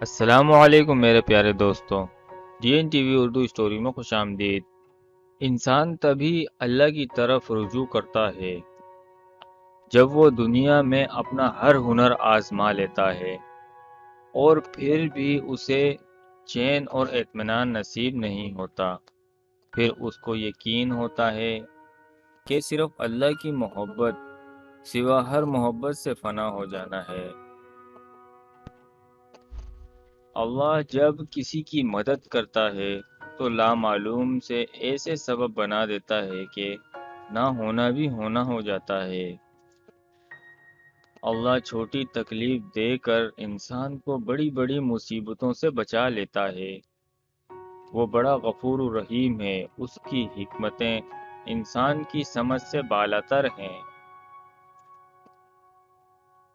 السلام علیکم میرے پیارے دوستوں، D N T V Urdu story میں خوش آمدید۔ انسان تبھی اللہ کی طرف رجوع کرتا ہے جب وہ دنیا میں اپنا ہر ہنر آزما لیتا ہے اور پھر بھی اسے چین اور اطمینان نصیب نہیں ہوتا۔ پھر اس کو یقین ہوتا ہے کہ صرف اللہ کی محبت سوا ہر محبت سے فنا ہو جانا ہے۔ اللہ جب کسی کی مدد کرتا ہے تو لامعلوم سے ایسے سبب بنا دیتا ہے کہ نہ ہونا بھی ہونا ہو جاتا ہے۔ اللہ چھوٹی تکلیف دے کر انسان کو بڑی بڑی مصیبتوں سے بچا لیتا ہے۔ وہ بڑا غفور و رحیم ہے، اس کی حکمتیں انسان کی سمجھ سے بالاتر ہیں۔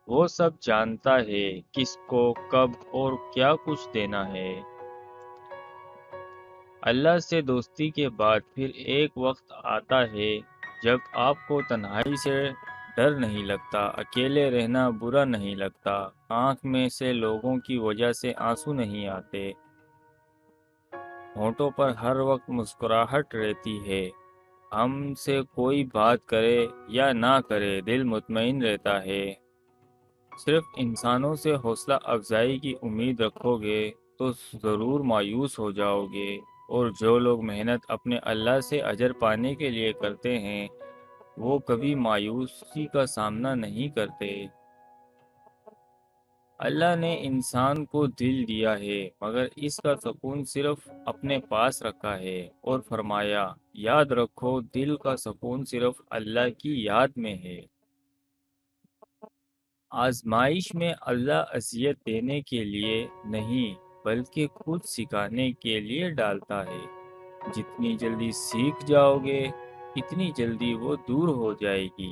وہ سب جانتا ہے کس کو کب اور کیا کچھ دینا ہے۔ اللہ سے دوستی کے بعد پھر ایک وقت آتا ہے جب آپ کو تنہائی سے ڈر نہیں لگتا، اکیلے رہنا برا نہیں لگتا، آنکھ میں سے لوگوں کی وجہ سے آنسو نہیں آتے، ہونٹوں پر ہر وقت مسکراہٹ رہتی ہے۔ ہم سے کوئی بات کرے یا نہ کرے دل مطمئن رہتا ہے۔ صرف انسانوں سے حوصلہ افزائی کی امید رکھو گے تو ضرور مایوس ہو جاؤ گے، اور جو لوگ محنت اپنے اللہ سے اجر پانے کے لیے کرتے ہیں وہ کبھی مایوسی کا سامنا نہیں کرتے۔ اللہ نے انسان کو دل دیا ہے مگر اس کا سکون صرف اپنے پاس رکھا ہے، اور فرمایا یاد رکھو دل کا سکون صرف اللہ کی یاد میں ہے۔ آزمائش میں اللہ اذیت دینے کے لیے نہیں بلکہ خود سکھانے کے لیے ڈالتا ہے۔ جتنی جلدی سیکھ جاؤ گے اتنی جلدی وہ دور ہو جائے گی۔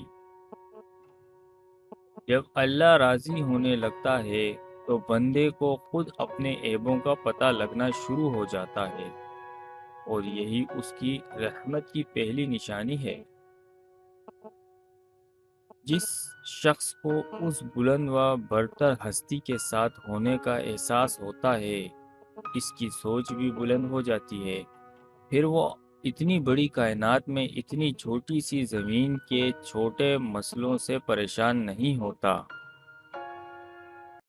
جب اللہ راضی ہونے لگتا ہے تو بندے کو خود اپنے عیبوں کا پتہ لگنا شروع ہو جاتا ہے، اور یہی اس کی رحمت کی پہلی نشانی ہے۔ جس شخص کو اس بلند و برتر ہستی کے ساتھ ہونے کا احساس ہوتا ہے اس کی سوچ بھی بلند ہو جاتی ہے۔ پھر وہ اتنی بڑی کائنات میں اتنی چھوٹی سی زمین کے چھوٹے مسئلوں سے پریشان نہیں ہوتا۔